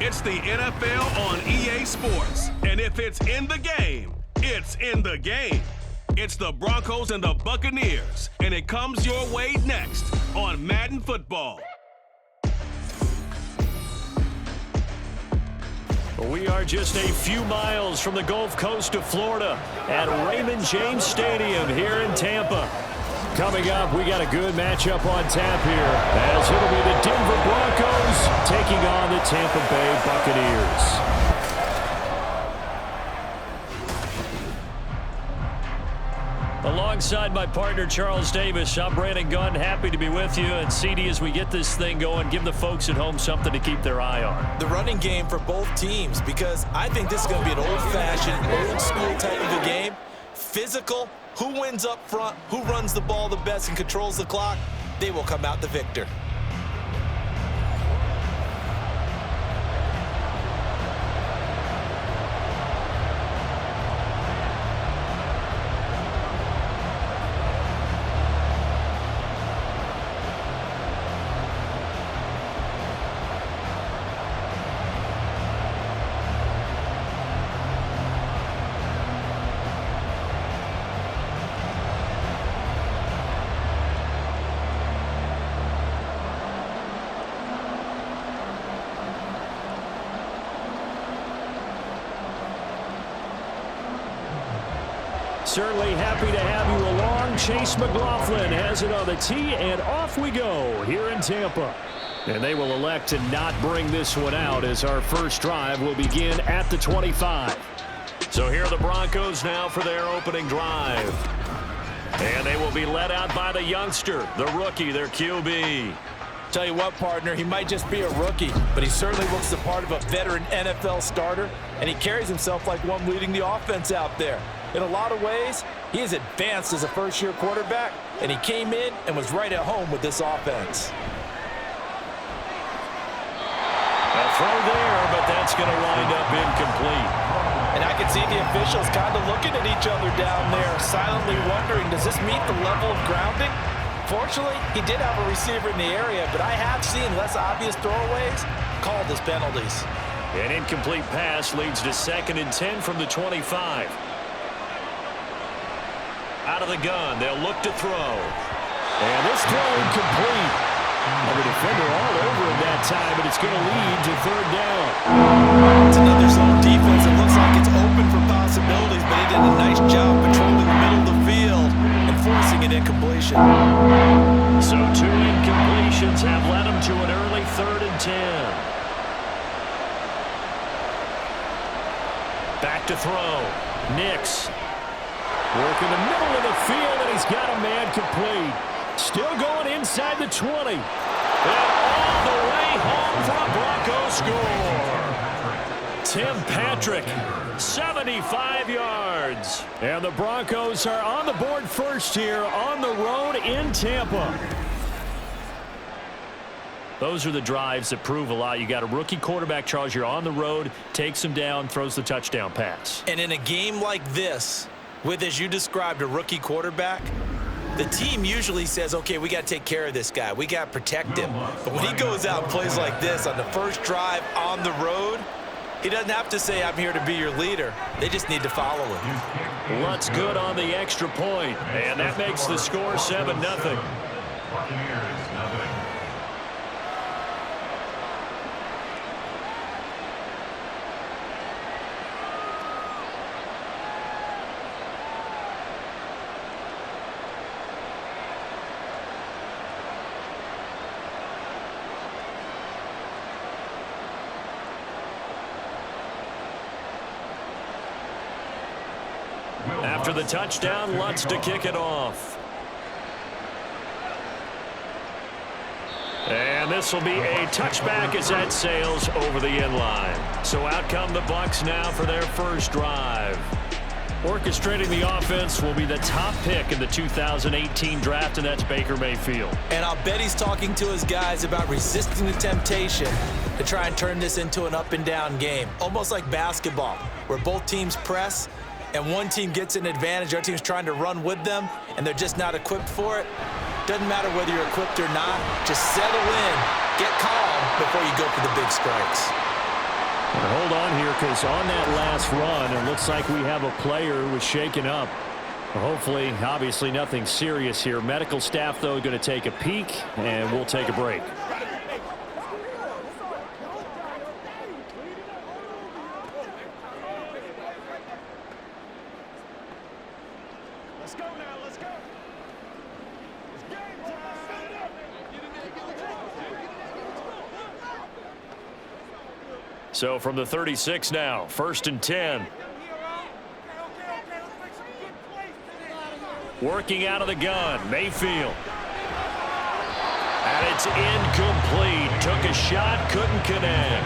It's the NFL on EA Sports. And if it's in the game, it's in the game. It's the Broncos and the Buccaneers. And it comes your way next on Madden Football. We are just a few miles from the Gulf Coast of Florida at Raymond James Stadium here in Tampa. Coming up, we got a good matchup on tap here, as it'll be the Denver Broncos taking on the Tampa Bay Buccaneers. Alongside my partner, Charles Davis, I'm Brandon Gunn. Happy to be with you. And CD, as we get this thing going, give the folks at home something to keep their eye on. The running game for both teams, because I think this is going to be an old-fashioned, old-school type of a game. Physical, who wins up front, who runs the ball the best and controls the clock, they will come out the victor. Certainly happy to have you along. Chase McLaughlin has it on the tee, and off we go here in Tampa. And they will elect to not bring this one out, as our first drive will begin at the 25. So here are the Broncos now for their opening drive. And they will be led out by the youngster, the rookie, their QB. Tell you what, partner, he might just be a rookie, but he certainly looks the part of a veteran NFL starter, and he carries himself like one leading the offense out there. In a lot of ways, he is advanced as a first-year quarterback, and he came in and was right at home with this offense. A throw there, but that's going to wind up incomplete. And I can see the officials kind of looking at each other down there, silently wondering, does this meet the level of grounding? Fortunately, he did have a receiver in the area, but I have seen less obvious throwaways called as penalties. An incomplete pass leads to 2nd and 10 from the 25. Out of the gun, they'll look to throw. And this throw incomplete. And the defender all over him that time, but it's going to lead to 3rd down. It's another zone defense. It looks like it's open for possibilities, but he did a nice job patrolling the middle of the field and forcing an incompletion. So 2 incompletions have led him to an early 3rd and 10. Back to throw. Nix. Working the middle of the field, and he's got a man complete. Still going inside the 20. And all the way home for a Bronco score. Tim Patrick, 75 yards. And the Broncos are on the board first here on the road in Tampa. Those are the drives that prove a lot. You got a rookie quarterback, Charles. You're on the road, takes him down, throws the touchdown pass. And in a game like this, with, as you described, a rookie quarterback, the team usually says, okay, we got to take care of this guy. We got to protect him. But when he goes out and plays like this on the first drive on the road, he doesn't have to say, I'm here to be your leader. They just need to follow him. What's good on the extra point, and that makes the score 7-0. After the touchdown, Lutz to kick it off. And this will be a touchback as that sails over the end line. So out come the Bucs now for their first drive. Orchestrating the offense will be the top pick in the 2018 draft, and that's Baker Mayfield. And I'll bet he's talking to his guys about resisting the temptation to try and turn this into an up-and-down game. Almost like basketball, where both teams press, and one team gets an advantage, the other team's trying to run with them, and they're just not equipped for it. Doesn't matter whether you're equipped or not. Just settle in, get calm before you go for the big strikes. Hold on here, because on that last run, it looks like we have a player who was shaken up. Hopefully, obviously nothing serious here. Medical staff, though, going to take a peek, and we'll take a break. Let's go now, let's go. It's game time. So from the 36 now, 1st and 10. Working out of the gun, Mayfield. And it's incomplete. Took a shot, couldn't connect.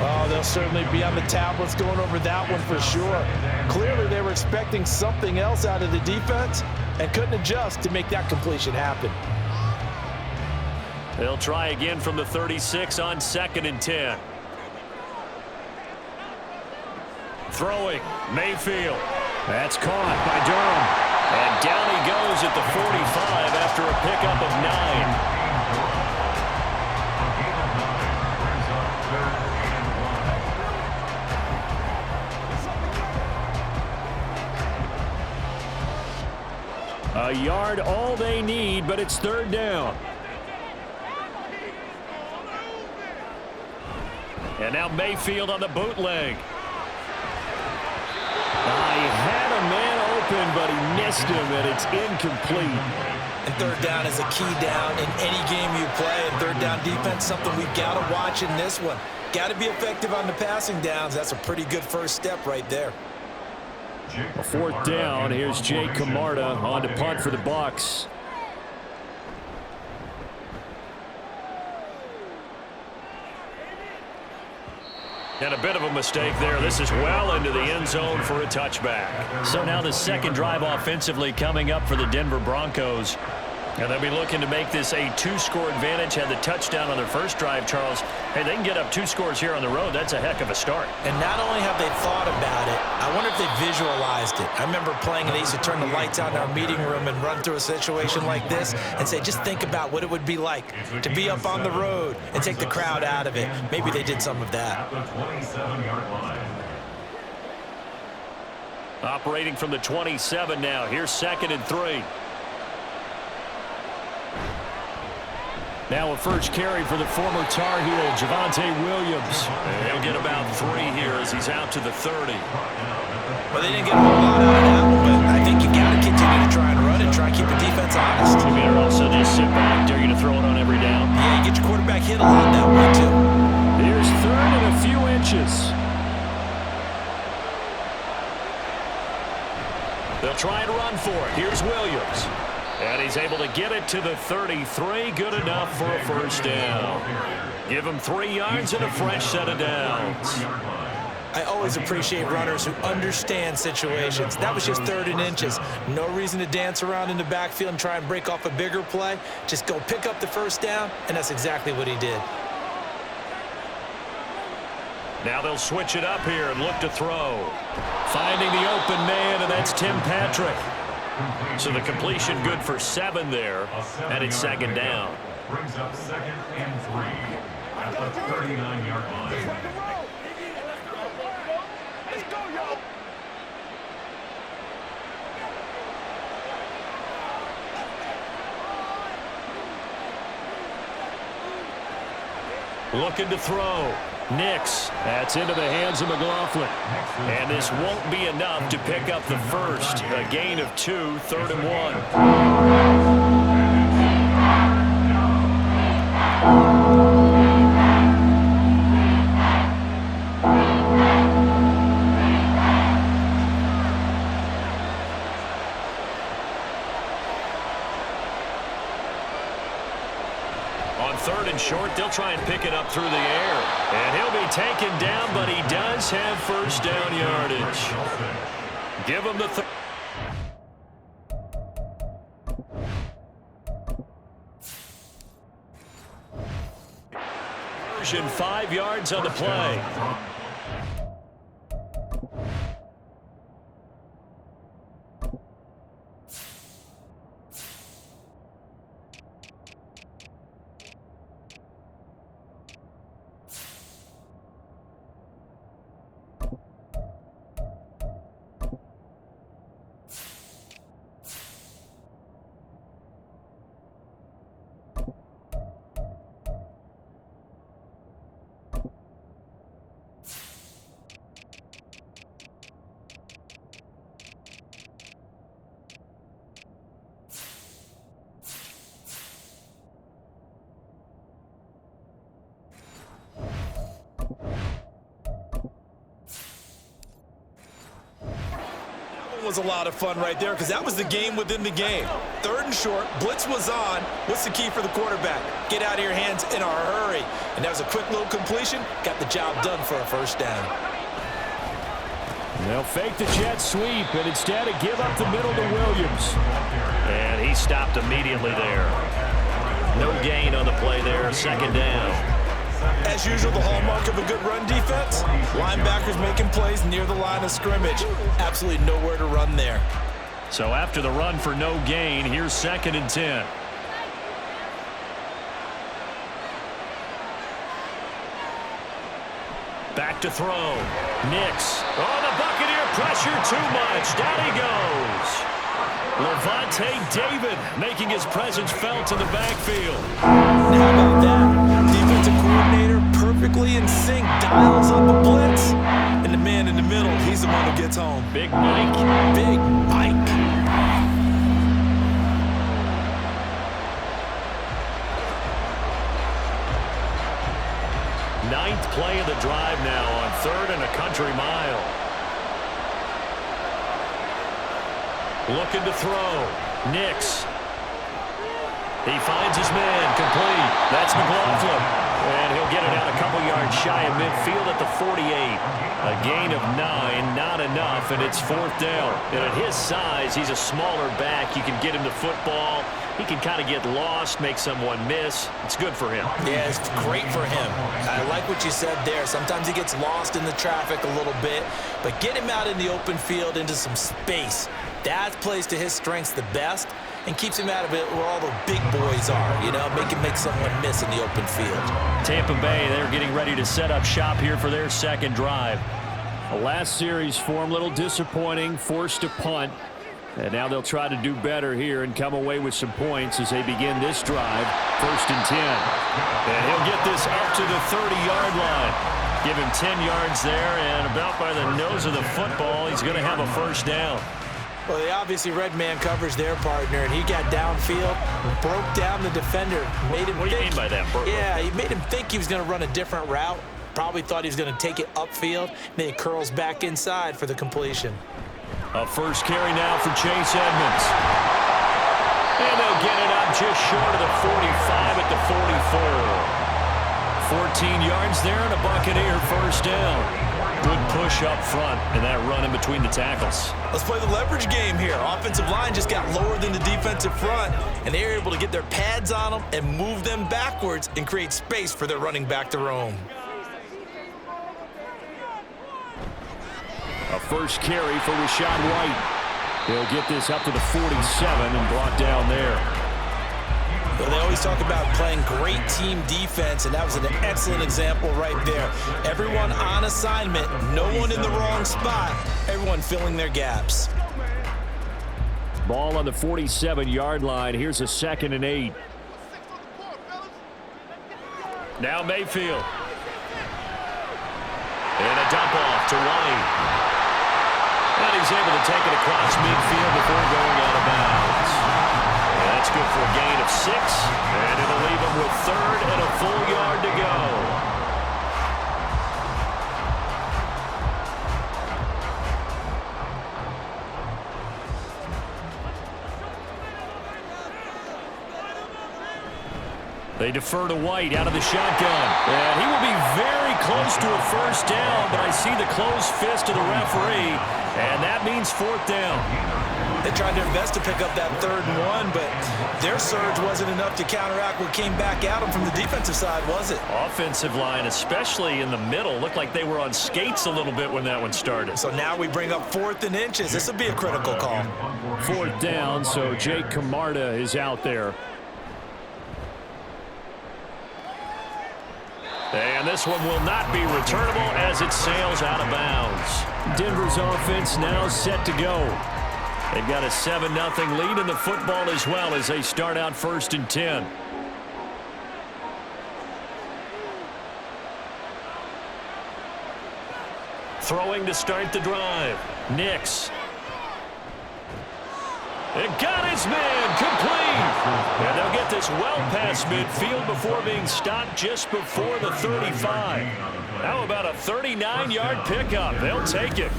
Oh, they'll certainly be on the tablets going over that one for sure. Clearly, they were expecting something else out of the defense and couldn't adjust to make that completion happen. They'll try again from the 36 on 2nd and 10. Throwing, Mayfield. That's caught by Durham. And down he goes at the 45 after a pickup of 9. A yard all they need, but it's 3rd down. And now Mayfield on the bootleg. He had a man open, but he missed him, and it's incomplete. And 3rd down is a key down in any game you play. And 3rd down defense, something we've got to watch in this one. Got to be effective on the passing downs. That's a pretty good first step right there. A 4th down. Here's Jake Camarda on to punt for the Bucs. And a bit of a mistake there. This is well into the end zone for a touchback. So now the 2nd drive offensively coming up for the Denver Broncos. And they'll be looking to make this a 2-score advantage. Had the touchdown on their first drive, Charles. Hey, they can get up 2 scores here on the road. That's a heck of a start. And not only have they thought about it, I wonder if they visualized it. I remember playing, and they used to turn the lights out in our meeting room and run through a situation like this and say, just think about what it would be like to be up on the road and take the crowd out of it. Maybe they did some of that. Operating from the 27 now. Here's 2nd and 3. Now a first carry for the former Tar Heel, Javonte Williams. He'll get about 3 here as he's out to the 30. Well, they didn't get a whole lot out of that one, but I think you got to continue to try and run and try and keep the defense honest. You better also just sit back, dare you to throw it on every down. Yeah, you get your quarterback hit a lot that way, too. Here's 3rd and a few inches. They'll try and run for it. Here's Williams. And he's able to get it to the 33. Good enough for a first down. Give him 3 yards and a fresh set of downs. I always appreciate runners who understand situations. That was just 3rd and inches. No reason to dance around in the backfield and try and break off a bigger play. Just go pick up the first down, and that's exactly what he did. Now they'll switch it up here and look to throw. Finding the open man, and that's Tim Patrick. So the completion good for 7 there, and it's 2nd down. Brings up 2nd and 3 at the 39-yard line. Let's go, y'all. Looking to throw. Nix. That's into the hands of McLaughlin. And this won't be enough to pick up the first. A gain of 2, 3rd and 3rd and short, they'll try and pick it up through the air. And he'll be taken down, but he does have first down yardage. Give him the 5 yards on the play. Was a lot of fun right there because that was the game within the game. 3rd and short, blitz was on. What's the key for the quarterback? Get out of your hands in a hurry. And that was a quick little completion. Got the job done for a first down. They'll fake the jet sweep and instead give up the middle to Williams. And he stopped immediately there. No gain on the play there, 2nd down. As usual, the hallmark of a good run defense, linebackers making plays near the line of scrimmage. Absolutely nowhere to run there. So after the run for no gain, here's 2nd and 10. Back to throw. Nix. Oh, the Buccaneer pressure too much. Down he goes. Levante David making his presence felt in the backfield. How about that? Defensive coordinator perfectly in sync, dials up a blitz, and the man in the middle, he's the one who gets home. Big Mike. Big Mike. Ninth play of the drive now on 3rd and a country mile. Looking to throw. Nix. He finds his man, complete. That's McLaughlin. And he'll get it out a couple yards shy of midfield at the 48. A gain of 9, not enough, and it's 4th down. And at his size, he's a smaller back. You can get him the football. He can kind of get lost, make someone miss. It's good for him. Yeah, it's great for him. I like what you said there. Sometimes he gets lost in the traffic a little bit, but get him out in the open field into some space. That plays to his strengths the best and keeps him out of it where all the big boys are, you know, make someone miss in the open field. Tampa Bay, they're getting ready to set up shop here for their 2nd drive. The last series for them, a little disappointing, forced to punt. And now they'll try to do better here and come away with some points as they begin this drive. 1st and 10. And he'll get this up to the 30-yard line. Give him 10 yards there, and about by the nose of the football, he's going to have a 1st down. Well, they obviously red man coverage their partner, and he got downfield, broke down the defender, made him What do you mean by that, Bert? Yeah, he made him think he was going to run a different route. Probably thought he was going to take it upfield. Then he curls back inside for the completion. A 1st carry now for Chase Edmonds. And they'll get it up just short of the 45 at the 44. 14 yards there and a Buccaneer 1st down. Good push up front and that run in between the tackles. Let's play the leverage game here. Offensive line just got lower than the defensive front, and they were able to get their pads on them and move them backwards and create space for their running back to roam. A 1st carry for Rashad White. He'll get this up to the 47 and brought down there. Well, they always talk about playing great team defense, and that was an excellent example right there. Everyone on assignment, no one in the wrong spot, everyone filling their gaps. Ball on the 47-yard line. Here's a 2nd and 8. Now Mayfield. And a dump off to White. And he's able to take it across midfield before going out of bounds. And that's good for a gain of 6. And it'll leave him with 3rd and a full yard to go. They defer to White out of the shotgun. And he will be very close to a 1st down, but I see the closed fist of the referee, and that means 4th down. They tried their best to pick up that 3rd and 1, but their surge wasn't enough to counteract what came back at them from the defensive side, was it? Offensive line, especially in the middle, looked like they were on skates a little bit when that one started. So now we bring up 4th and inches. This will be a critical call. 4th down, so Jake Camarda is out there. And this one will not be returnable as it sails out of bounds. Denver's offense now set to go. They've got a 7-0 lead in the football as well as they start out 1st and 10. Throwing to start the drive. Nix. It got his man complete. And they'll get got this well past midfield before being stopped just before the 35. How about a 39-yard pickup? They'll take it.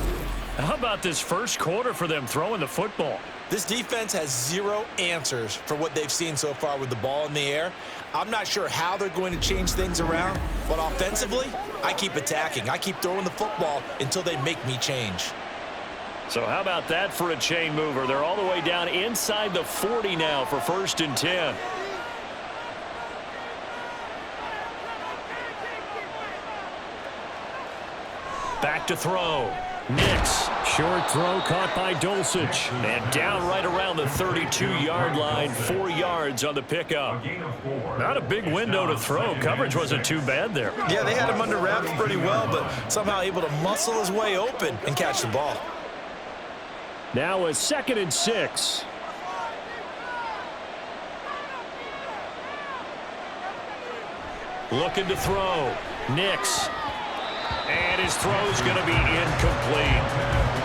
How about this first quarter for them throwing the football? This defense has zero answers for what they've seen so far with the ball in the air. I'm not sure how they're going to change things around, but offensively, I keep attacking. I keep throwing the football until they make me change. So how about that for a chain mover? They're all the way down inside the 40 now for 1st and 10. Back to throw. Nix. Short throw caught by Dulcich. And down right around the 32-yard line. 4 yards on the pickup. Not a big window to throw. Coverage wasn't too bad there. Yeah, they had him under wraps pretty well, but somehow able to muscle his way open and catch the ball. Now a 2nd and 6. Looking to throw. Nix. And his throw is going to be incomplete.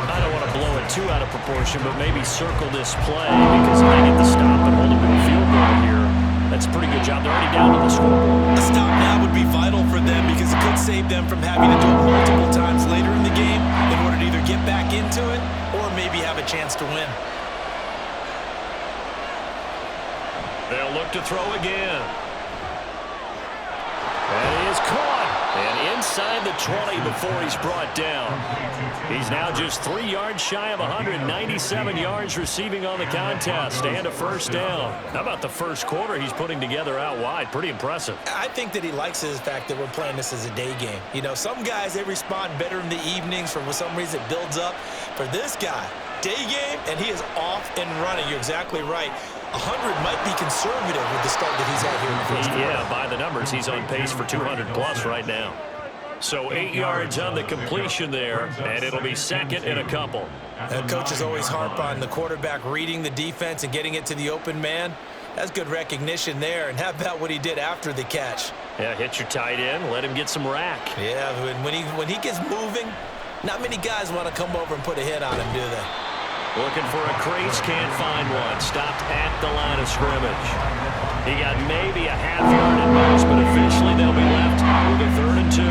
I don't want to blow it too out of proportion, but maybe circle this play because if they get the stop and hold them to a field goal here, that's a pretty good job. They're already down on the scoreboard. A stop now would be vital for them because it could save them from having to do it multiple times later in the game in order to either get back into it or maybe have a chance to win. They'll look to throw again. And he is caught. And inside the 20 before he's brought down. He's now just 3 yards shy of 197 yards receiving on the contest and a first down. How about the first quarter he's putting together out wide? Pretty impressive. I think that he likes the fact that we're playing this as a day game. You know, some guys, they respond better in the evenings for some reason it builds up. For this guy, day game, and he is off and running. You're exactly right. 100 might be conservative with the start that he's had here in the first quarter. Yeah, by the numbers, he's on pace for 200-plus right now. So 8 yards on the completion there, and it'll be 2nd and a couple. Coaches always harp on the quarterback reading the defense and getting it to the open man. That's good recognition there. And how about what he did after the catch? Yeah, hit your tight end, let him get some rack. Yeah, when he gets moving, not many guys want to come over and put a hit on him, do they? Looking for a crease, can't find one. Stopped at the line of scrimmage. He got maybe a half yard at most, but officially they'll be left with a 3rd and 2.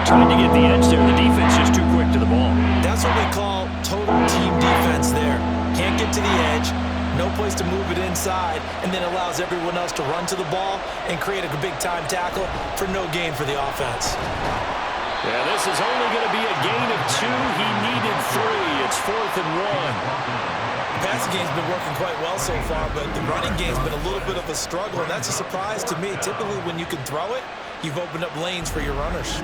Trying to get the edge there. The defense just too quick to the ball. That's what we call total team defense there. Can't get to the edge, no place to move it inside, and then allows everyone else to run to the ball and create a big-time tackle for no gain for the offense. Yeah, this is only going to be a gain of 2. He needed 3. It's 4th and 1. The passing game's been working quite well so far, but the running game's been a little bit of a struggle, and that's a surprise to me. Typically, when you can throw it, you've opened up lanes for your runners.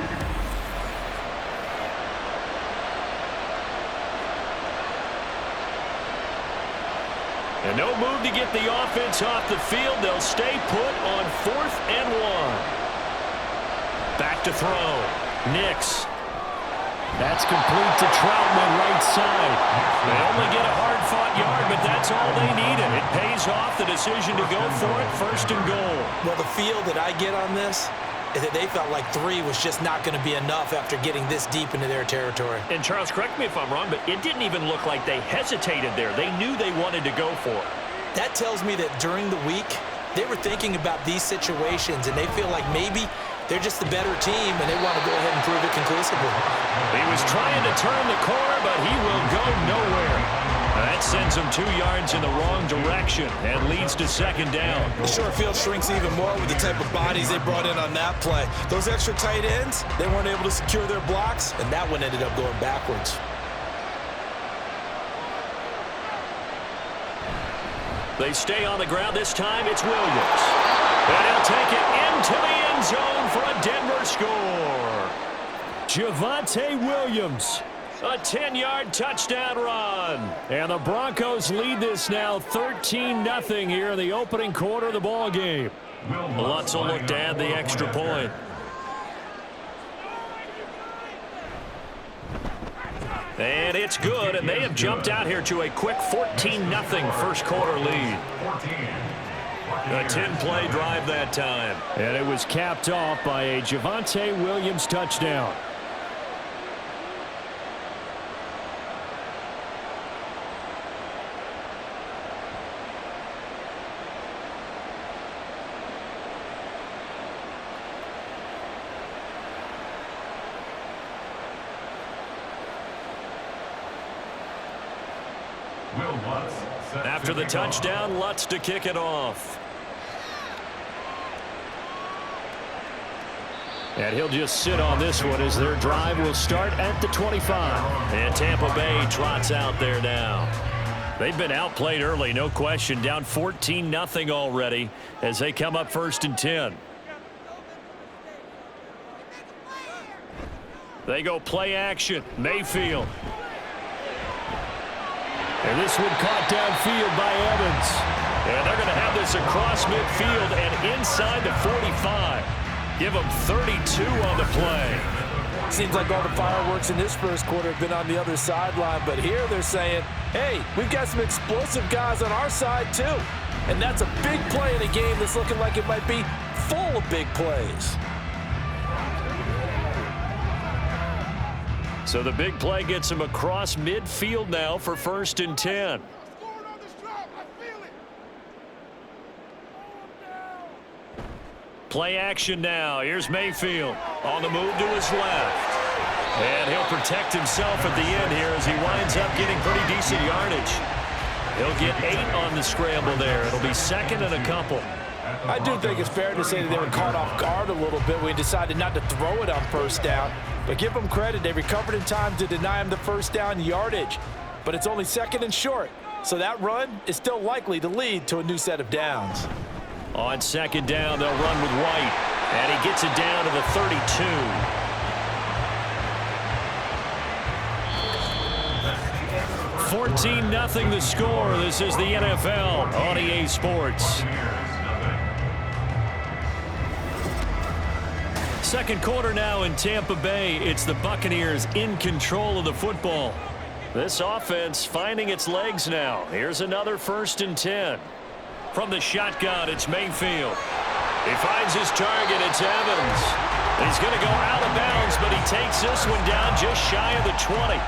And no move to get the offense off the field. They'll stay put on 4th and 1. Back to throw. Nix. That's complete to Troutman, right side. They only get a hard-fought yard, but that's all they needed. It pays off the decision to go for it, 1st and goal. Well, the feel that I get on this is that they felt like 3 was just not going to be enough after getting this deep into their territory. And Charles, correct me if I'm wrong, but it didn't even look like they hesitated there. They knew they wanted to go for it. That tells me that during the week, they were thinking about these situations, and they feel like maybe they're just the better team, and they want to go ahead and prove it conclusively. He was trying to turn the corner, but he will go nowhere. That sends him 2 yards in the wrong direction and leads to 2nd down. The short field shrinks even more with the type of bodies they brought in on that play. Those extra tight ends, they weren't able to secure their blocks, and that one ended up going backwards. They stay on the ground. This time it's Williams. And he'll take it into the end zone for a Denver score. Javonte Williams, a 10-yard touchdown run. And the Broncos lead this now 13-0 here in the opening quarter of the ball game. Lutz will look to add the extra point. And it's good, and they have jumped out here to a quick 14-0 first quarter lead. A 10-play drive that time. And it was capped off by a Javonte Williams touchdown. Will Lutz. After the touchdown, Lutz to kick it off. And he'll just sit on this one as their drive will start at the 25. And Tampa Bay trots out there now. They've been outplayed early, no question. Down 14-0 already as they come up 1st and 10. They go play action. Mayfield. And this one caught downfield by Evans. And they're going to have this across midfield and inside the 45. Give them 32 on the play. Seems like all the fireworks in this first quarter have been on the other sideline, but here they're saying, hey, we've got some explosive guys on our side too. And that's a big play in a game that's looking like it might be full of big plays. So the big play gets him across midfield now for 1st and 10. Play action now. Here's Mayfield on the move to his left. And he'll protect himself at the end here as he winds up getting pretty decent yardage. He'll get 8 on the scramble there. It'll be 2nd and a couple. I do think it's fair to say that they were caught off guard a little bit when he decided not to throw it on 1st down. But give them credit. They recovered in time to deny him the 1st down yardage. But it's only 2nd and short. So that run is still likely to lead to a new set of downs. On 2nd down, they'll run with White. And he gets it down to the 32. 14-0 the score. This is the NFL on EA Sports. Second quarter now in Tampa Bay. It's the Buccaneers in control of the football. This offense finding its legs now. Here's another 1st and 10. From the shotgun, it's Mayfield. He finds his target. It's Evans. He's going to go out of bounds, but he takes this one down just shy of the 20.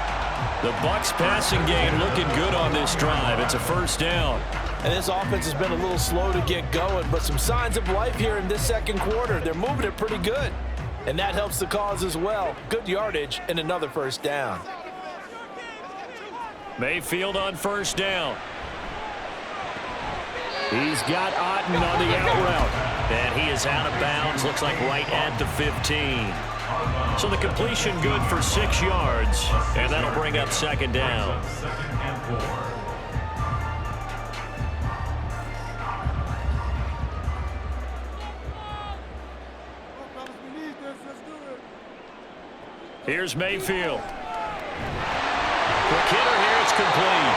The Bucs passing game looking good on this drive. It's a 1st down. And this offense has been a little slow to get going, but some signs of life here in this second quarter. They're moving it pretty good. And that helps the cause as well. Good yardage and another 1st down. Mayfield on 1st down. He's got Otten on the out route. And he is out of bounds. Looks like right at the 15. So the completion good for 6 yards. And that'll bring up 2nd down. 2nd and 4. Here's Mayfield. Quick hitter here. It's complete.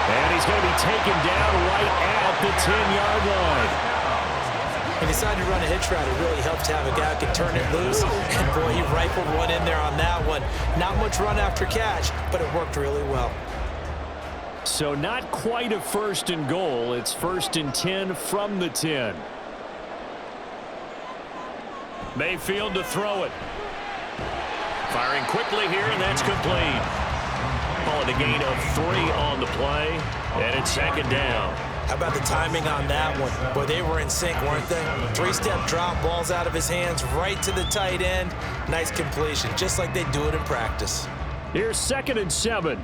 And he's going to be taken down right at the 10-yard line. He decided to run a hitch route. It really helped to have a guy who could turn it loose. And, boy, he rifled one in there on that one. Not much run after catch, but it worked really well. So not quite a 1st and goal. It's 1st and 10 from the 10. Mayfield to throw it. Firing quickly here, and that's complete. Calling a gain of 3 on the play, and it's 2nd down. How about the timing on that one? Boy, they were in sync, weren't they? 3-step drop, balls out of his hands, right to the tight end. Nice completion, just like they do it in practice. Here's 2nd and 7.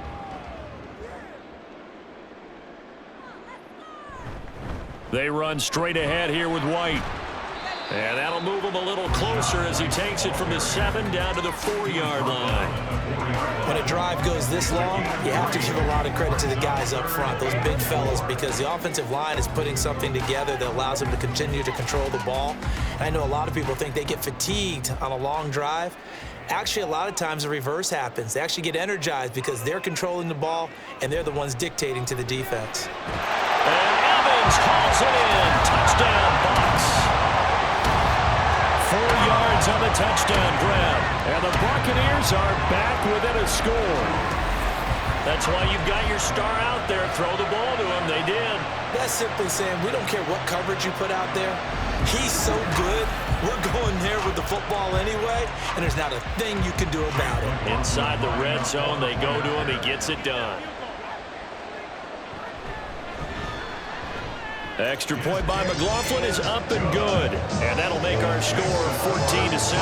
They run straight ahead here with White. And that'll move him a little closer as he takes it from the 7 down to the 4-yard line. When a drive goes this long, you have to give a lot of credit to the guys up front, those big fellas, because the offensive line is putting something together that allows them to continue to control the ball. And I know a lot of people think they get fatigued on a long drive. Actually, a lot of times the reverse happens. They actually get energized because they're controlling the ball, and they're the ones dictating to the defense. And Evans hauls it in. Touchdown, Bucs. 4 yards on the touchdown grab. And the Buccaneers are back within a score. That's why you've got your star out there. Throw the ball to him. They did. That's simply saying we don't care what coverage you put out there. He's so good. We're going there with the football anyway, and there's not a thing you can do about it. Inside the red zone, they go to him. He gets it done. Extra point by McLaughlin is up and good. And that'll make our score 14-7.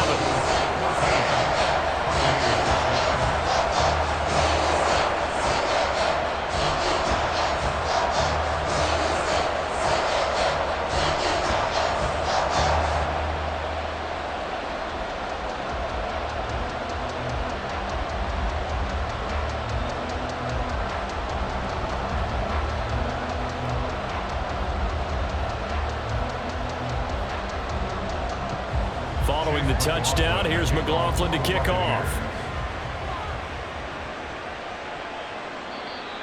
the touchdown. Here's McLaughlin to kick off.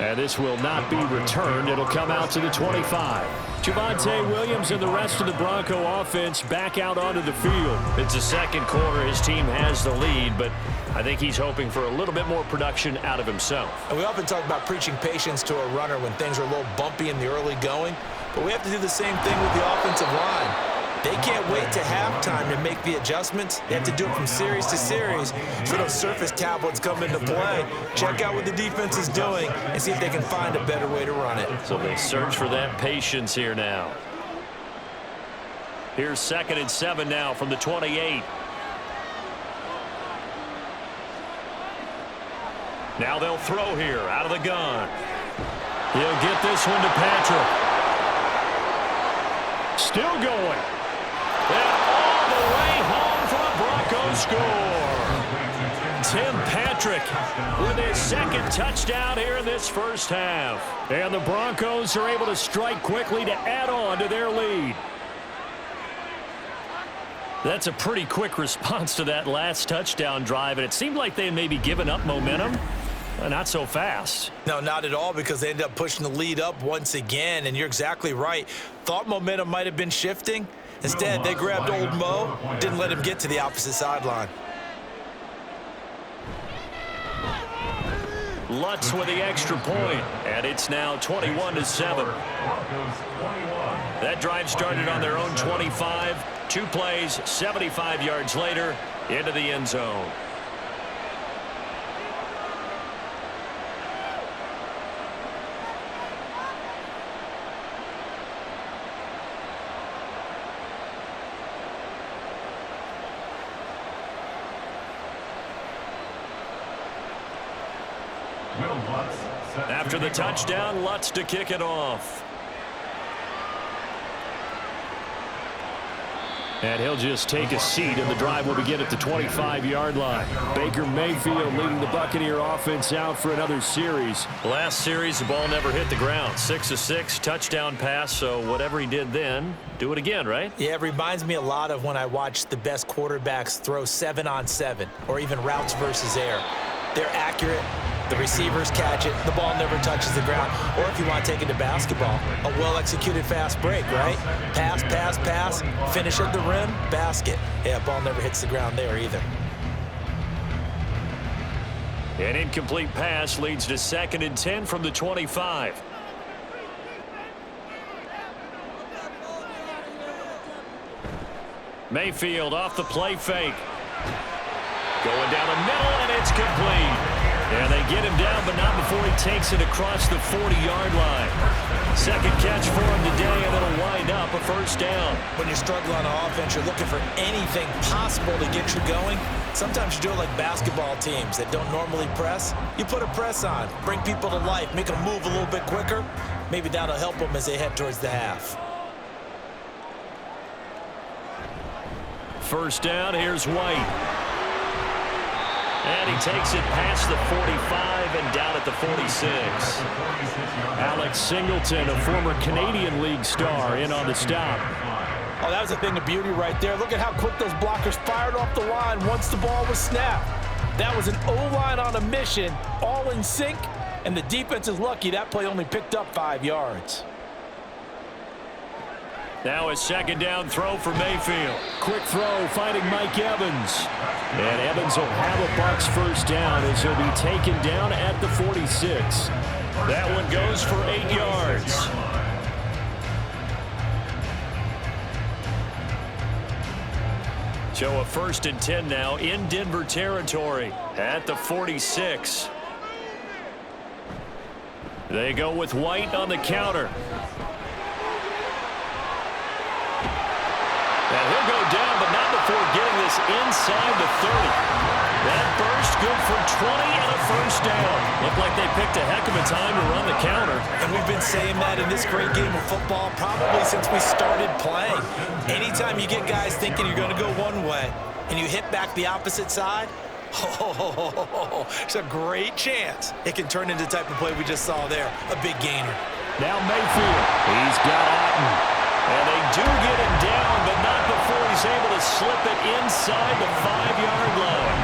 And this will not be returned. It'll come out to the 25. Javonte Williams and the rest of the Bronco offense back out onto the field. It's the second quarter. His team has the lead, but I think he's hoping for a little bit more production out of himself. And we often talk about preaching patience to a runner when things are a little bumpy in the early going, but we have to do the same thing with the offensive line. They can't wait to halftime to make the adjustments. They have to do it from series to series so those surface tablets come into play. Check out what the defense is doing and see if they can find a better way to run it. So they search for that patience here now. Here's 2nd and 7 now from the 28. Now they'll throw here out of the gun. He'll get this one to Patrick. Still going. And all the way home for a Broncos score. Tim Patrick with his second touchdown here in this first half. And the Broncos are able to strike quickly to add on to their lead. That's a pretty quick response to that last touchdown drive, and it seemed like they had maybe given up momentum. Not so fast. No, not at all, because they ended up pushing the lead up once again, and you're exactly right. Thought momentum might have been shifting. Instead, they grabbed old Mo, didn't let him get to the opposite sideline. Lutz with the extra point, and it's now 21-7. That drive started on their own 25. 2 plays, 75 yards later, into the end zone. After the touchdown, Lutz to kick it off. And he'll just take a seat, and the drive will begin at the 25-yard line. Baker Mayfield leading the Buccaneer offense out for another series. Last series, the ball never hit the ground. 6 of 6, touchdown pass, so whatever he did then, do it again, right? Yeah, it reminds me a lot of when I watched the best quarterbacks throw 7-on-7 or even routes versus air. They're accurate. The receivers catch it. The ball never touches the ground. Or if you want to take it to basketball, a well-executed fast break, right? Pass, pass, pass, finish at the rim, basket. Yeah, ball never hits the ground there either. An incomplete pass leads to 2nd and 10 from the 25. Mayfield off the play fake. Going down the middle, and it's complete. And they get him down, but not before he takes it across the 40-yard line. Second catch for him today, and it'll wind up a first down. When you're struggling on offense, you're looking for anything possible to get you going. Sometimes you do it like basketball teams that don't normally press. You put a press on, bring people to life, make them move a little bit quicker. Maybe that'll help them as they head towards the half. First down, here's White. And he takes it past the 45 and down at the 46. Alex Singleton, a former Canadian League star, in on the stop. Oh, that was a thing of beauty right there. Look at how quick those blockers fired off the line once the ball was snapped. That was an O-line on a mission, all in sync, and the defense is lucky that play only picked up 5 yards. Now a second down throw for Mayfield. Quick throw, finding Mike Evans. And Evans will have a Bucs first down as he'll be taken down at the 46. That one goes for 8 yards. So a 1st and 10 now in Denver territory at the 46. They go with White on the counter. And he'll go down, but not before getting this inside the 30. That burst good for 20 and a first down. Looked like they picked a heck of a time to run the counter. And we've been saying that in this great game of football probably since we started playing. Anytime you get guys thinking you're going to go one way and you hit back the opposite side, it's a great chance it can turn into the type of play we just saw there, a big gainer. Now Mayfield, he's got Otten. And they do get him down, but not before he he's able to slip it inside the 5-yard line.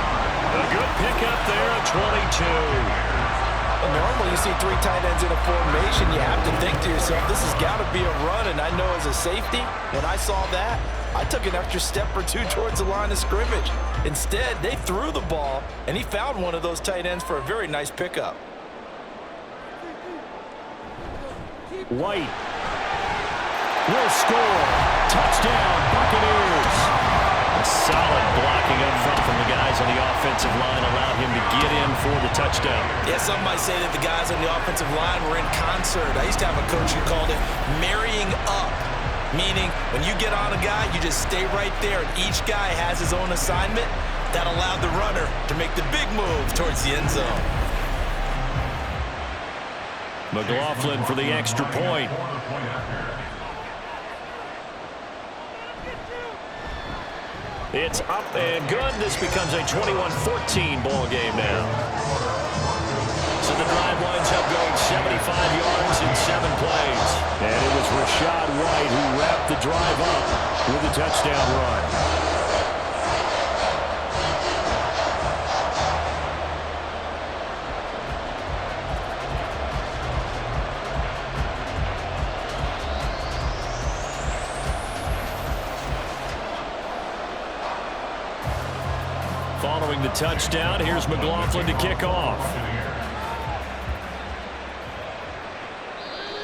A good pickup there at 22. Normally, you see 3 tight ends in a formation, you have to think to yourself, this has got to be a run, and I know as a safety, when I saw that, I took an extra step or 2 towards the line of scrimmage. Instead, they threw the ball, and he found one of those tight ends for a very nice pickup. White will score. Touchdown, Buccaneers. A solid blocking up front from the guys on the offensive line allowed him to get in for the touchdown. Yeah, some might say that the guys on the offensive line were in concert. I used to have a coach who called it marrying up, meaning when you get on a guy, you just stay right there, and each guy has his own assignment. That allowed the runner to make the big move towards the end zone. McLaughlin for the extra point. It's up and good. This becomes a 21-14 ball game now. So the drive winds up going 75 yards in 7 plays. And it was Rashad White who wrapped the drive up with a touchdown run. Following the touchdown, here's McLaughlin to kick off.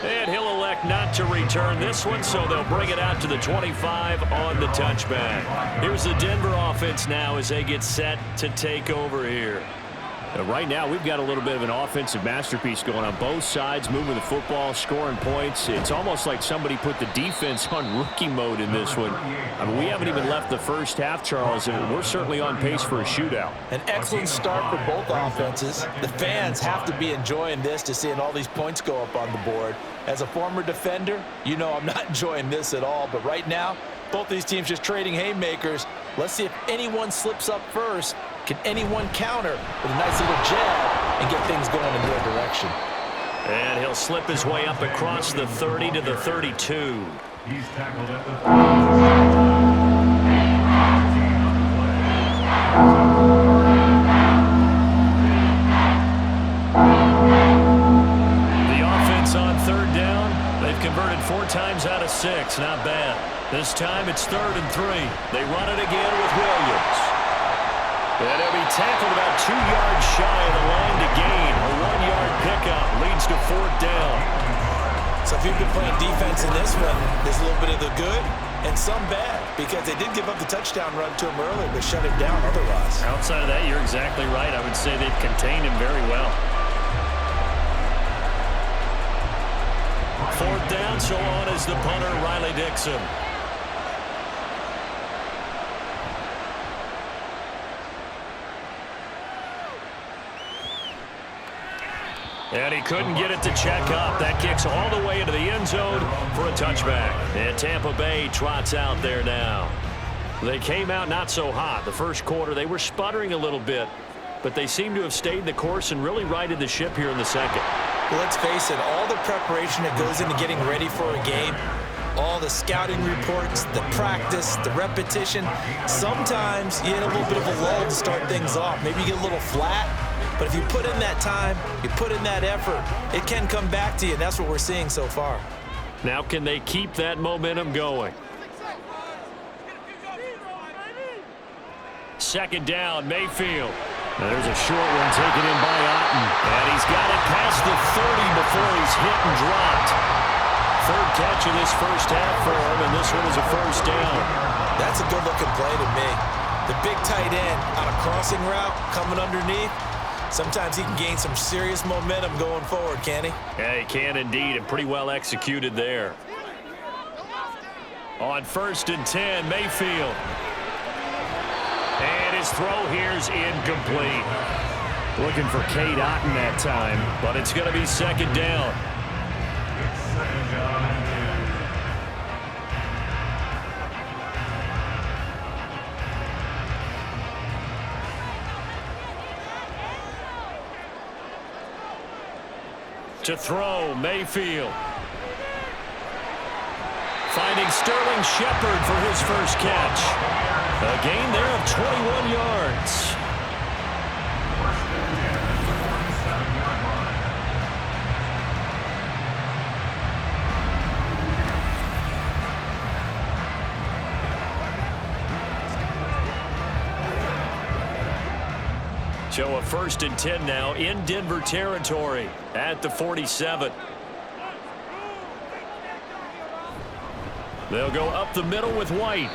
And he'll elect not to return this one, so they'll bring it out to the 25 on the touchback. Here's the Denver offense now as they get set to take over here. Right now, we've got a little bit of an offensive masterpiece going on both sides, moving the football, scoring points. It's almost like somebody put the defense on rookie mode in this one. I mean, we haven't even left the first half, Charles, and we're certainly on pace for a shootout. An excellent start for both offenses. The fans have to be enjoying this to seeing all these points go up on the board. As a former defender, you know I'm not enjoying this at all, but right now, both these teams just trading haymakers. Let's see if anyone slips up first. Can anyone counter with a nice little jab and get things going in their direction? And he'll slip his way up across the 30 to the 32. He's tackled at the The offense on 3rd down. They've converted 4 times out of 6. Not bad. This time it's 3rd and 3. They run it again with Williams. And he'll be tackled about 2 yards shy of the line to gain. A 1-yard pickup leads to 4th down. So if you've been playing defense in this one, there's a little bit of the good and some bad, because they did give up the touchdown run to him earlier, but shut it down otherwise. Outside of that, you're exactly right. I would say they've contained him very well. 4th down, so on is the punter, Riley Dixon. And he couldn't get it to check up. That kicks all the way into the end zone for a touchback. And Tampa Bay trots out there now. They came out not so hot. The first quarter, they were sputtering a little bit, but they seem to have stayed the course and really righted the ship here in the second. Well, let's face it, all the preparation that goes into getting ready for a game, all the scouting reports, the practice, the repetition, sometimes you hit a little bit of a lull to start things off. Maybe you get a little flat. But if you put in that time, you put in that effort, it can come back to you, and that's what we're seeing so far. Now can they keep that momentum going? 2nd down, Mayfield. Now there's a short one taken in by Otten. And he's got it past the 30 before he's hit and dropped. 3rd catch of this first half for him, and this one is a 1st down. That's a good-looking play to me. The big tight end on a crossing route coming underneath. Sometimes he can gain some serious momentum going forward, can he? Yeah, he can indeed, and pretty well executed there. On 1st and 10, Mayfield. And his throw here's incomplete. Looking for Cade Otten that time, but it's going to be 2nd down. It's 2nd down and 2. To throw, Mayfield. Finding Sterling Shepard for his first catch. A gain there of 21 yards. So a 1st and 10 now in Denver territory at the 47. They'll go up the middle with White.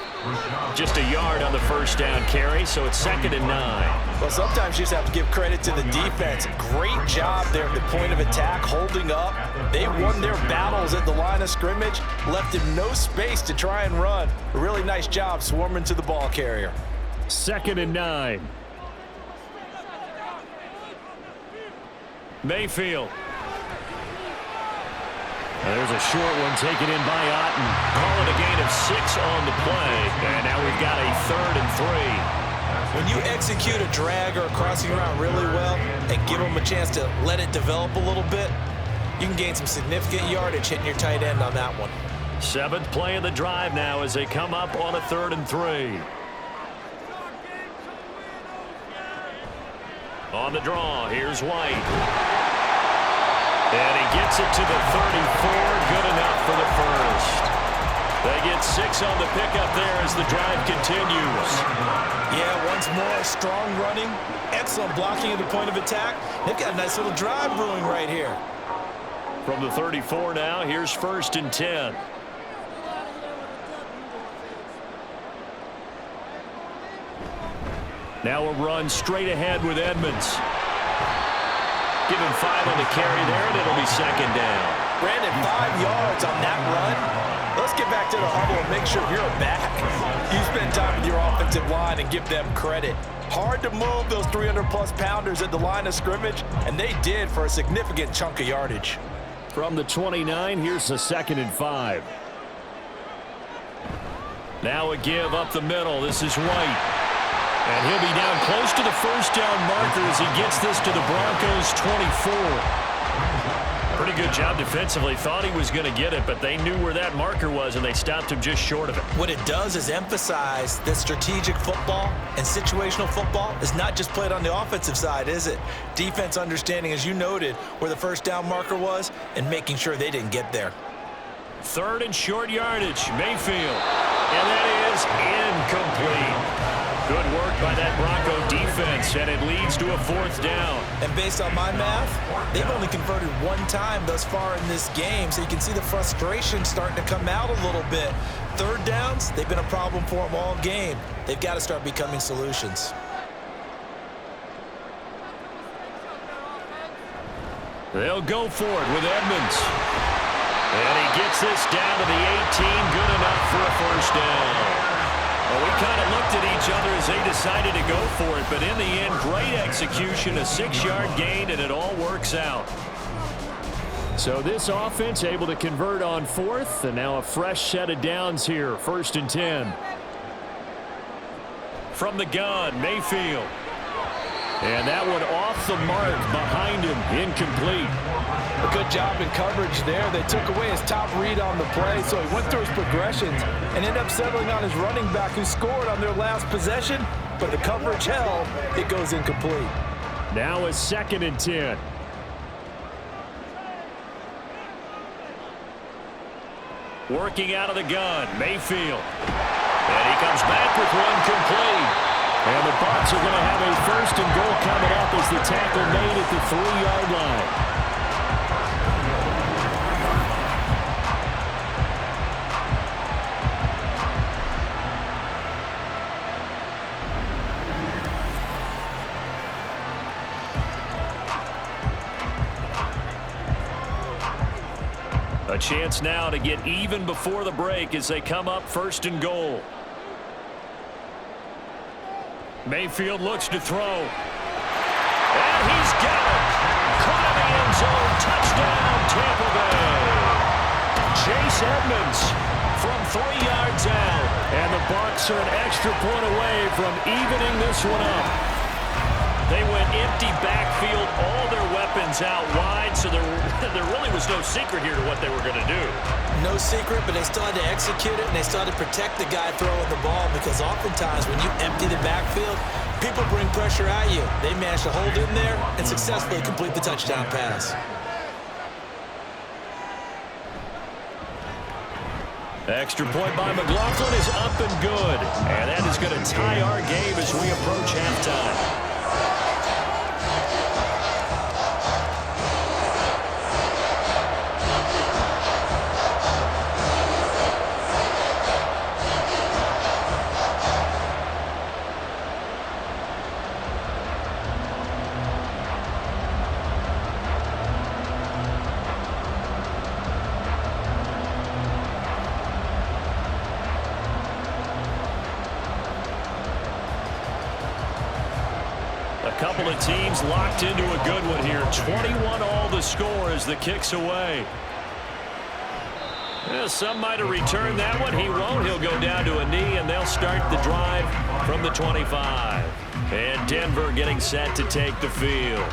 Just a yard on the first down carry, so it's 2nd and 9. Well, sometimes you just have to give credit to the defense. Great job there at the point of attack, holding up. They won their battles at the line of scrimmage, left him no space to try and run. A really nice job swarming to the ball carrier. 2nd and 9. Mayfield. There's a short one taken in by Otten. Call it a gain of 6 on the play. And now we've got a 3rd and 3. When you execute a drag or a crossing route really well and give them a chance to let it develop a little bit, you can gain some significant yardage hitting your tight end on that one. 7th play of the drive now as they come up on a 3rd and 3. On the draw, here's White. And he gets it to the 34. Good enough for the first. They get 6 on the pickup there as the drive continues. Yeah, once more, strong running, excellent blocking at the point of attack. They've got a nice little drive brewing right here. From the 34 now, here's 1st and 10. Now a run straight ahead with Edmonds. Give him 5 on the carry there, and it'll be 2nd down. Brandon, 5 yards on that run. Let's get back to the huddle and make sure you're back. You spend time with your offensive line and give them credit. Hard to move those 300-plus pounders at the line of scrimmage, and they did for a significant chunk of yardage. From the 29, here's the 2nd and 5. Now a give up the middle. This is White. And he'll be down close to the first down marker as he gets this to the Broncos' 24. Pretty good job defensively. Thought he was going to get it, but they knew where that marker was, and they stopped him just short of it. What it does is emphasize that strategic football and situational football is not just played on the offensive side, is it? Defense understanding, as you noted, where the first down marker was and making sure they didn't get there. 3rd and short yardage, Mayfield. And that is incomplete. Good work by that Bronco defense, and it leads to a 4th down. And based on my math, they've only converted 1 time thus far in this game, so you can see the frustration starting to come out a little bit. 3rd downs, they've been a problem for them all game. They've got to start becoming solutions. They'll go for it with Edmonds. And he gets this down to the 18, good enough for a 1st down. Well, we kind of looked at each other as they decided to go for it, but in the end, great execution, a 6-yard gain, and it all works out. So this offense able to convert on 4th, and now a fresh set of downs here, 1st and 10. From the gun, Mayfield. And that one off the mark behind him, incomplete. A good job in coverage there. They took away his top read on the play, so he went through his progressions and ended up settling on his running back who scored on their last possession, but the coverage held. It goes incomplete. Now a 2nd and 10. Working out of the gun, Mayfield. And he comes back with one complete. And the Bucs are going to have a 1st and goal coming up as the tackle made at the 3-yard line. A chance now to get even before the break as they come up 1st and goal. Mayfield looks to throw. And he's got it. Caught in the end zone. Touchdown, Tampa Bay. Chase Edmonds from 3 yards out. And the Bucs are an extra point away from evening this one up. They went empty backfield, all their weapons out wide, so there there really was no secret here to what they were going to do. No secret, but they still had to execute it, and they still had to protect the guy throwing the ball, because oftentimes when you empty the backfield, people bring pressure at you. They managed to hold in there and successfully complete the touchdown pass. Extra point by McLaughlin is up and good. And that is going to tie our game as we approach halftime. A couple of teams locked into a good one here. 21 all the score as the kick's away. Yeah, some might have returned that one. He won't. He'll go down to a knee, and they'll start the drive from the 25. And Denver getting set to take the field.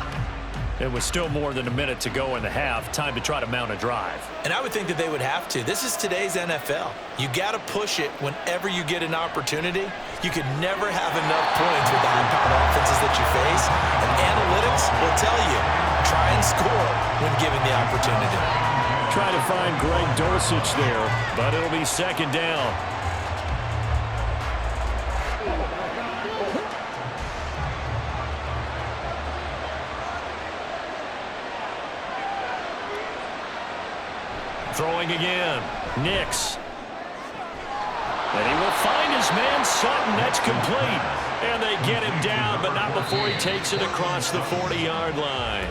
It was still more than a minute to go in the half. Time to try to mount a drive. And I would think that they would have to. This is today's NFL. You got to push it whenever you get an opportunity. You could never have enough points with the high-powered offenses that you face. And analytics will tell you, try and score when given the opportunity. Try to find Greg Dulcich there, but it'll be second down. Throwing again. Nix. And he will find his man, Sutton. That's complete. And they get him down, but not before he takes it across the 40-yard line.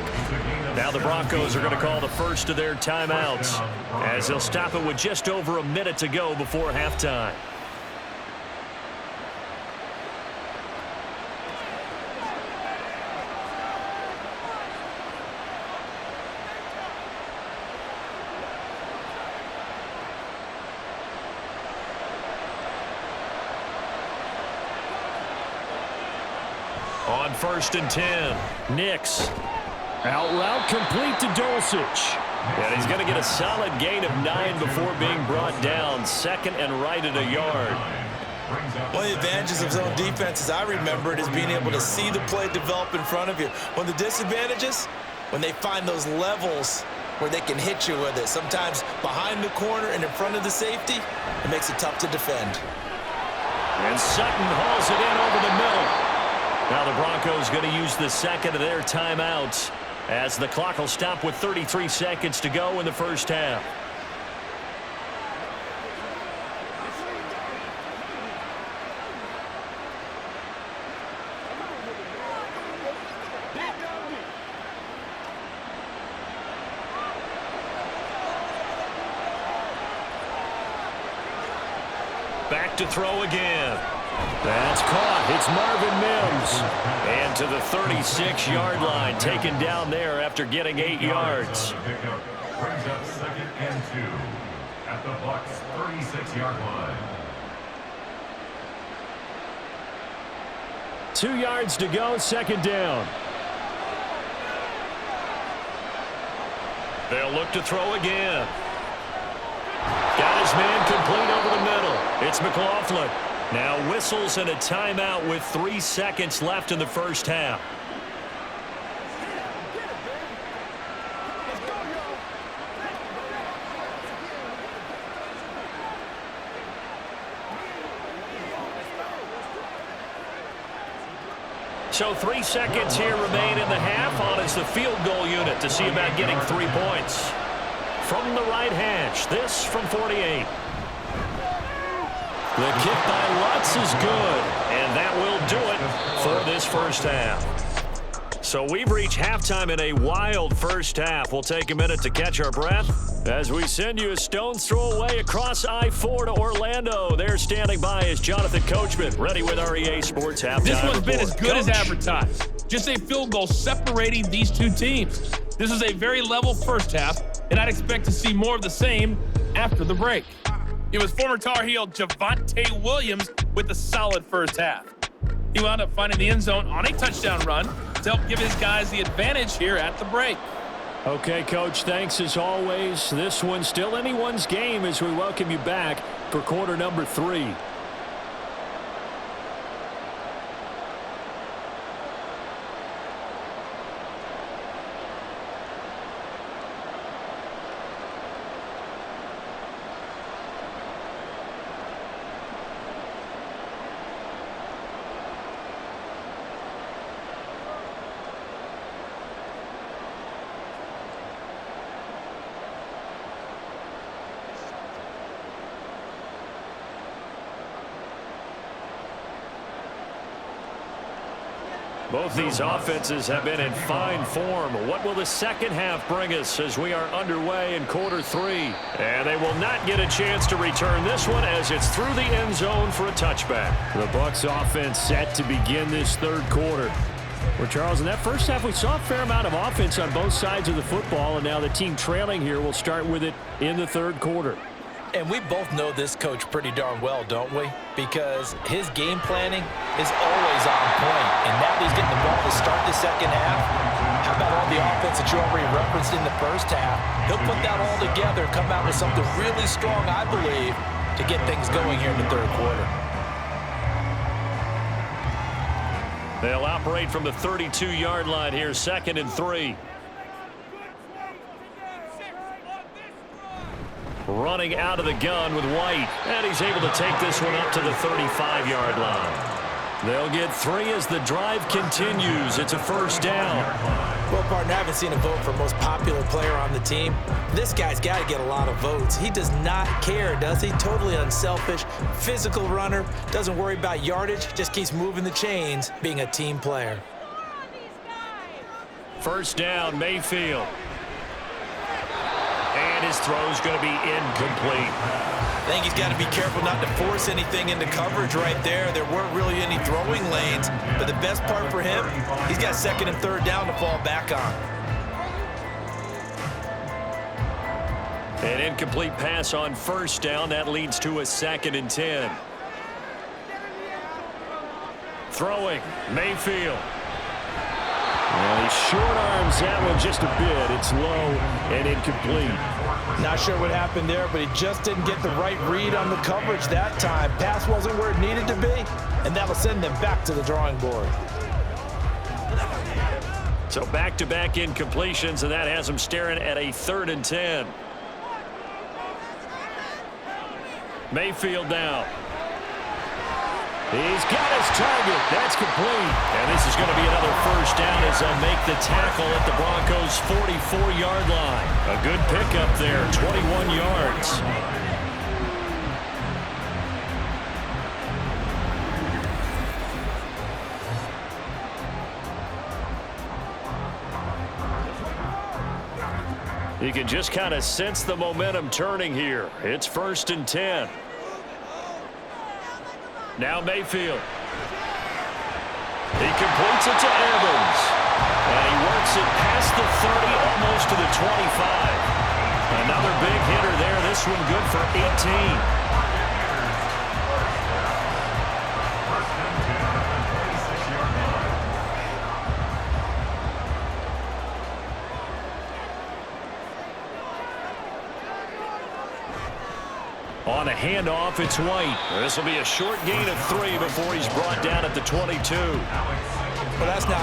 Now the Broncos are going to call the first of their timeouts, as they'll stop it with just over a minute to go before halftime. On 1st and 10, Nix. Out route complete to Dulcich. And he's going to get a solid gain of 9 before being brought down. Second and right at a yard. One of the advantages of zone defense, as I remember it, is being able to see the play develop in front of you. One of the disadvantages, when they find those levels where they can hit you with it, sometimes behind the corner and in front of the safety, it makes it tough to defend. And Sutton hauls it in over the middle. Now the Broncos going to use the second of their timeouts, as the clock will stop with 33 seconds to go in the first half. Back to throw again. That's caught. It's Marvin Mims. And to the 36-yard line, taken down there after getting 8 yards. Brings up 2nd and 2 at the Bucs 36-yard line. 2 yards to go, second down. They'll look to throw again. Got his man complete over the middle. It's McLaughlin. Now whistles and a timeout with 3 seconds left in the first half. So 3 seconds here remain in the half. On is the field goal unit to see about getting 3 points. From the right hash, this from 48. The kick by Lutz is good, and that will do it for this first half. So we've reached halftime in a wild first half. We'll take a minute to catch our breath as we send you a stone's throw away across I-4 to Orlando. They're standing by as Jonathan Coachman, ready with our EA Sports halftime This one's report. been as good as Coach. advertised. Just a field goal separating these two teams. This is a very level first half, and I'd expect to see more of the same after the break. It was former Tar Heel Javonte Williams with a solid first half. He wound up finding the end zone on a touchdown run to help give his guys the advantage here at the break. Okay, Coach, thanks as always. This one's still anyone's game as we welcome you back for quarter number 3. Both these offenses have been in fine form. What will the second half bring us as we are underway in quarter 3? And they will not get a chance to return this one as it's through the end zone for a touchback. The Bucs offense set to begin this third quarter. Well, Charles, in that first half, we saw a fair amount of offense on both sides of the football, and now the team trailing here will start with it in the third quarter. And we both know this coach pretty darn well, don't we? Because his game planning is always on point. And now that he's getting the ball to start the second half, how about all the offense that you already referenced in the first half? He'll put that all together, come out with something really strong, I believe, to get things going here in the third quarter. They'll operate from the 32-yard line here, 2nd and 3. Running out of the gun with White, and he's able to take this one up to the 35-yard line. They'll get 3 as the drive continues. It's a first down. Well, partner, I haven't seen a vote for most popular player on the team. This guy's got to get a lot of votes. He does not care, does he? Totally unselfish, physical runner, doesn't worry about yardage, just keeps moving the chains, being a team player. First down, Mayfield. And his throw's going to be incomplete. I think he's got to be careful not to force anything into coverage right there. There weren't really any throwing lanes, but the best part for him, he's got 2nd and 3rd down to fall back on. An incomplete pass on first down. That leads to a 2nd and 10. Throwing, Mayfield. Well, he short arms that one just a bit. It's low and incomplete. Not sure what happened there, but he just didn't get the right read on the coverage that time. Pass wasn't where it needed to be, and that'll send them back to the drawing board. So back-to-back incompletions, and that has them staring at a 3rd and 10. Mayfield now. He's got his target. That's complete. And this is going to be another first down as they'll make the tackle at the Broncos' 44-yard line. A good pickup there, 21 yards. You can just kind of sense the momentum turning here. It's 1st and 10. Now Mayfield. He completes it to Evans. And he works it past the 30, almost to the 25. Another big hitter there. This one good for 18. On a handoff, it's White. This will be a short gain of 3 before he's brought down at the 22. Well, that's not